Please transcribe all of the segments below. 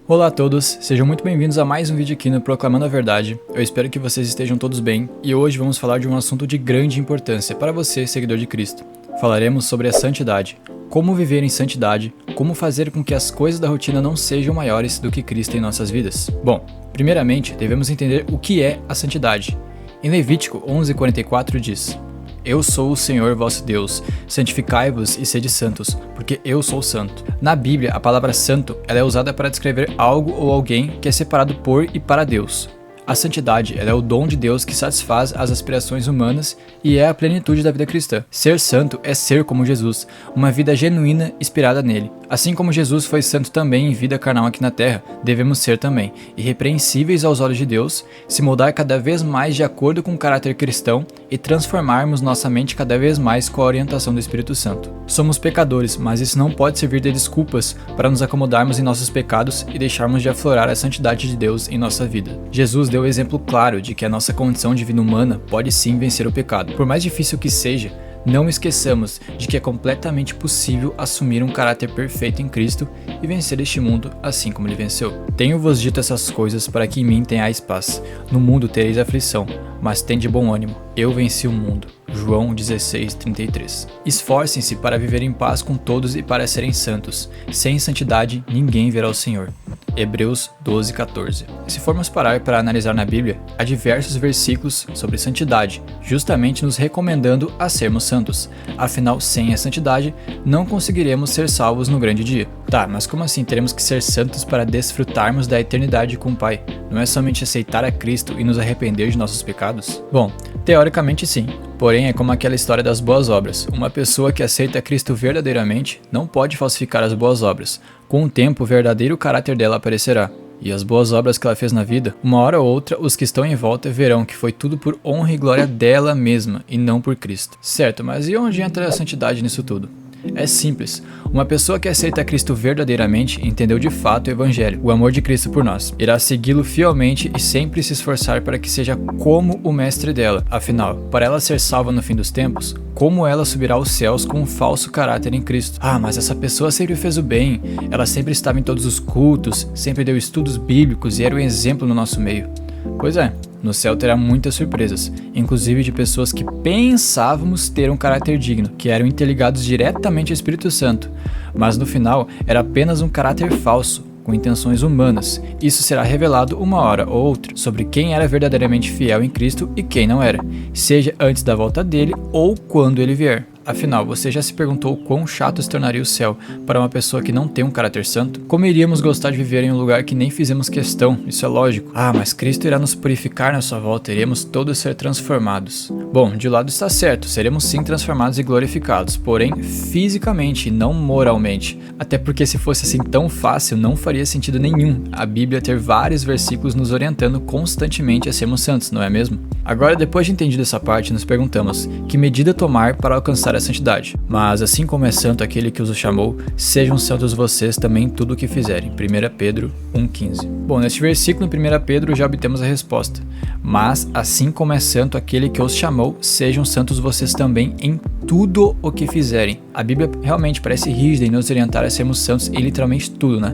Olá a todos, sejam muito bem-vindos a mais um vídeo aqui no Proclamando a Verdade. Eu espero que vocês estejam todos bem e hoje vamos falar de um assunto de grande importância para você, seguidor de Cristo. Falaremos sobre a santidade, como viver em santidade, como fazer com que as coisas da rotina não sejam maiores do que Cristo em nossas vidas. Bom, primeiramente devemos entender o que é a santidade. Em Levítico 11:44 diz: Eu sou o Senhor vosso Deus, santificai-vos e sede santos, porque eu sou santo. Na Bíblia, a palavra santo ela é usada para descrever algo ou alguém que é separado por e para Deus. A santidade ela é o dom de Deus que satisfaz as aspirações humanas e é a plenitude da vida cristã. Ser santo é ser como Jesus, uma vida genuína inspirada nele. Assim como Jesus foi santo também em vida carnal aqui na terra, devemos ser também irrepreensíveis aos olhos de Deus, se moldar cada vez mais de acordo com o caráter cristão e transformarmos nossa mente cada vez mais com a orientação do Espírito Santo. Somos pecadores, mas isso não pode servir de desculpas para nos acomodarmos em nossos pecados e deixarmos de aflorar a santidade de Deus em nossa vida. Jesus deu o exemplo claro de que a nossa condição de vida humana pode sim vencer o pecado. Por mais difícil que seja, não esqueçamos de que é completamente possível assumir um caráter perfeito em Cristo e vencer este mundo assim como ele venceu. Tenho-vos dito essas coisas para que em mim tenhais paz. No mundo tereis aflição, mas tende bom ânimo. Eu venci o mundo. João 16:33. Esforcem-se para viver em paz com todos e para serem santos. Sem santidade, ninguém verá o Senhor. Hebreus 12:14. Se formos parar para analisar na Bíblia, há diversos versículos sobre santidade, justamente nos recomendando a sermos santos. Afinal, sem a santidade, não conseguiremos ser salvos no grande dia. Tá, mas como assim teremos que ser santos para desfrutarmos da eternidade com o Pai? Não é somente aceitar a Cristo e nos arrepender de nossos pecados? Bom, teoricamente sim. Porém, é como aquela história das boas obras. Uma pessoa que aceita Cristo verdadeiramente não pode falsificar as boas obras. Com o tempo, o verdadeiro caráter dela aparecerá. E as boas obras que ela fez na vida, uma hora ou outra, os que estão em volta verão que foi tudo por honra e glória dela mesma e não por Cristo. Certo, mas e onde entra a santidade nisso tudo? É simples. Uma pessoa que aceita Cristo verdadeiramente entendeu de fato o Evangelho, o amor de Cristo por nós. Irá segui-lo fielmente e sempre se esforçar para que seja como o mestre dela. Afinal, para ela ser salva no fim dos tempos, como ela subirá aos céus com um falso caráter em Cristo? Ah, mas essa pessoa sempre fez o bem, ela sempre estava em todos os cultos, sempre deu estudos bíblicos e era um exemplo no nosso meio. Pois é, no céu terá muitas surpresas, inclusive de pessoas que pensávamos ter um caráter digno, que eram interligados diretamente ao Espírito Santo, mas no final era apenas um caráter falso, com intenções humanas. Isso será revelado uma hora ou outra, sobre quem era verdadeiramente fiel em Cristo e quem não era, seja antes da volta dele ou quando ele vier. Afinal, você já se perguntou quão chato se tornaria o céu para uma pessoa que não tem um caráter santo? Como iríamos gostar de viver em um lugar que nem fizemos questão? Isso é lógico. Ah, mas Cristo irá nos purificar na sua volta, iremos todos ser transformados. Bom, de um lado está certo, seremos sim transformados e glorificados, porém fisicamente e não moralmente. Até porque se fosse assim tão fácil, não faria sentido nenhum a Bíblia ter vários versículos nos orientando constantemente a sermos santos, não é mesmo? Agora, depois de entendido essa parte, nos perguntamos, que medida tomar para alcançar a santidade? Mas assim como é santo aquele que os chamou, sejam santos vocês também em tudo o que fizerem. 1 Pedro 1,15. Bom, neste versículo em 1 Pedro já obtemos a resposta. Mas assim como é santo aquele que os chamou, sejam santos vocês também em tudo o que fizerem. A Bíblia realmente parece rígida em nos orientar a sermos santos em literalmente tudo, né?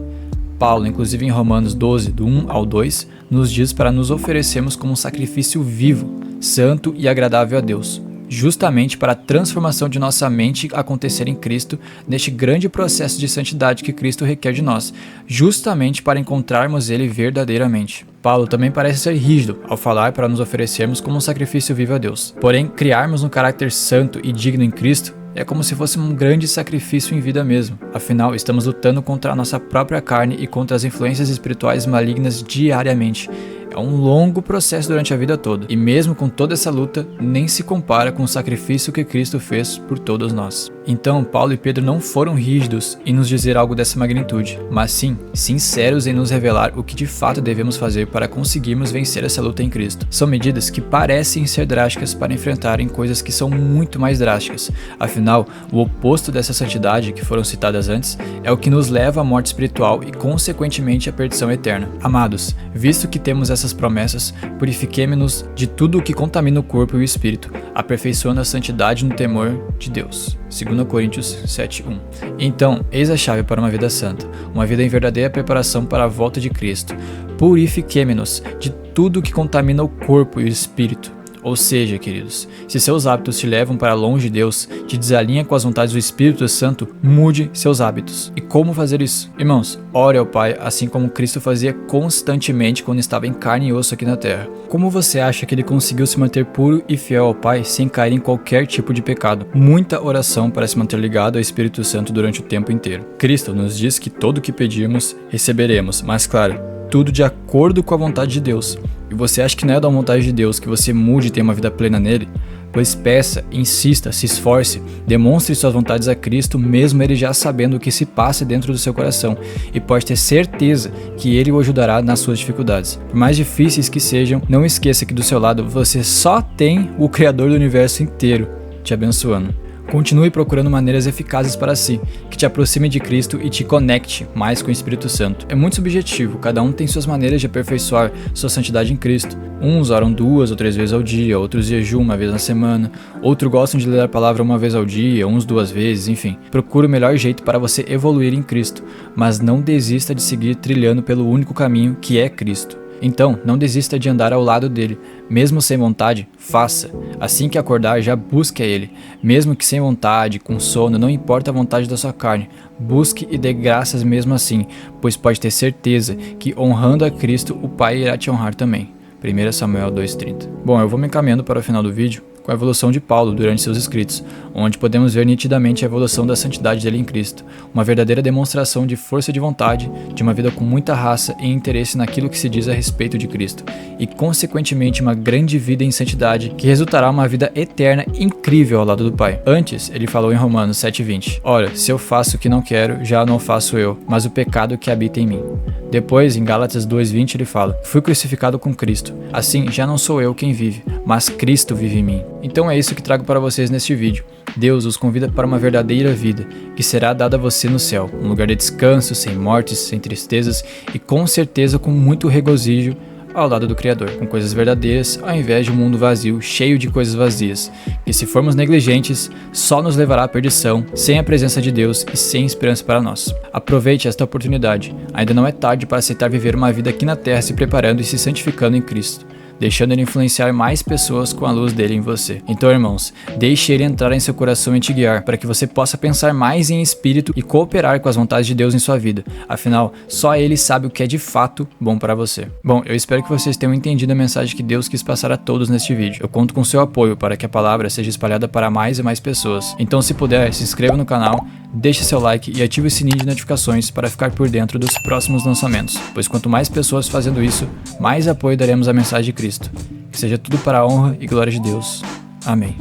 Paulo, inclusive em Romanos 12, do 1 ao 2, nos diz para nos oferecermos como um sacrifício vivo, santo e agradável a Deus, justamente para a transformação de nossa mente acontecer em Cristo, neste grande processo de santidade que Cristo requer de nós, justamente para encontrarmos Ele verdadeiramente. Paulo também parece ser rígido ao falar para nos oferecermos como um sacrifício vivo a Deus. Porém, criarmos um caráter santo e digno em Cristo é como se fosse um grande sacrifício em vida mesmo. Afinal, estamos lutando contra a nossa própria carne e contra as influências espirituais malignas diariamente. É um longo processo durante a vida toda, e mesmo com toda essa luta, nem se compara com o sacrifício que Cristo fez por todos nós. Então, Paulo e Pedro não foram rígidos em nos dizer algo dessa magnitude, mas sim, sinceros em nos revelar o que de fato devemos fazer para conseguirmos vencer essa luta em Cristo. São medidas que parecem ser drásticas para enfrentarem coisas que são muito mais drásticas. Afinal, o oposto dessa santidade que foram citadas antes é o que nos leva à morte espiritual e, consequentemente, à perdição eterna. Amados, visto que temos essa essas promessas, purifiquemo-nos de tudo o que contamina o corpo e o espírito, aperfeiçoando a santidade no temor de Deus. 2 Coríntios 7:1. Então, eis a chave para uma vida santa, uma vida em verdadeira preparação para a volta de Cristo. Purifiquemo-nos de tudo o que contamina o corpo e o espírito. Ou seja, queridos, se seus hábitos te levam para longe de Deus, te desalinha com as vontades do Espírito Santo, mude seus hábitos. E como fazer isso? Irmãos, ore ao Pai, assim como Cristo fazia constantemente quando estava em carne e osso aqui na terra. Como você acha que ele conseguiu se manter puro e fiel ao Pai sem cair em qualquer tipo de pecado? Muita oração para se manter ligado ao Espírito Santo durante o tempo inteiro. Cristo nos diz que todo o que pedirmos, receberemos, mas claro, tudo de acordo com a vontade de Deus. E você acha que não é da vontade de Deus que você mude e tenha uma vida plena nele? Pois peça, insista, se esforce, demonstre suas vontades a Cristo, mesmo ele já sabendo o que se passa dentro do seu coração, e pode ter certeza que ele o ajudará nas suas dificuldades. Por mais difíceis que sejam, não esqueça que do seu lado você só tem o Criador do universo inteiro te abençoando. Continue procurando maneiras eficazes para si, que te aproxime de Cristo e te conecte mais com o Espírito Santo. É muito subjetivo, cada um tem suas maneiras de aperfeiçoar sua santidade em Cristo. Uns oram 2 ou 3 vezes ao dia, outros jejuam 1 vez na semana, outros gostam de ler a palavra 1 vez ao dia, uns 2 vezes, enfim. Procure o melhor jeito para você evoluir em Cristo, mas não desista de seguir trilhando pelo único caminho que é Cristo. Então, não desista de andar ao lado dele. Mesmo sem vontade, faça. Assim que acordar, já busque a ele. Mesmo que sem vontade, com sono, não importa a vontade da sua carne. Busque e dê graças mesmo assim, pois pode ter certeza que honrando a Cristo, o Pai irá te honrar também. 1 Samuel 2:30. Bom, eu vou me encaminhando para o final do vídeo com a evolução de Paulo durante seus escritos, onde podemos ver nitidamente a evolução da santidade dele em Cristo, uma verdadeira demonstração de força de vontade, de uma vida com muita raça e interesse naquilo que se diz a respeito de Cristo, e consequentemente uma grande vida em santidade que resultará uma vida eterna incrível ao lado do Pai. Antes, ele falou em Romanos 7:20, ora, se eu faço o que não quero, já não faço eu, mas o pecado que habita em mim. Depois, em Gálatas 2:20, ele fala, fui crucificado com Cristo, assim já não sou eu quem vive, mas Cristo vive em mim. Então é isso que trago para vocês neste vídeo. Deus os convida para uma verdadeira vida, que será dada a você no céu, um lugar de descanso, sem mortes, sem tristezas e com certeza com muito regozijo ao lado do Criador, com coisas verdadeiras ao invés de um mundo vazio, cheio de coisas vazias, que se formos negligentes, só nos levará à perdição, sem a presença de Deus e sem esperança para nós. Aproveite esta oportunidade, ainda não é tarde para aceitar viver uma vida aqui na terra se preparando e se santificando em Cristo, deixando ele influenciar mais pessoas com a luz dele em você. Então, irmãos, deixe ele entrar em seu coração e te guiar, para que você possa pensar mais em espírito e cooperar com as vontades de Deus em sua vida. Afinal, só ele sabe o que é de fato bom para você. Bom, eu espero que vocês tenham entendido a mensagem que Deus quis passar a todos neste vídeo. Eu conto com seu apoio para que a palavra seja espalhada para mais e mais pessoas. Então, se puder, se inscreva no canal, deixe seu like e ative o sininho de notificações para ficar por dentro dos próximos lançamentos, pois quanto mais pessoas fazendo isso, mais apoio daremos à mensagem de Cristo. Que seja tudo para a honra e glória de Deus. Amém.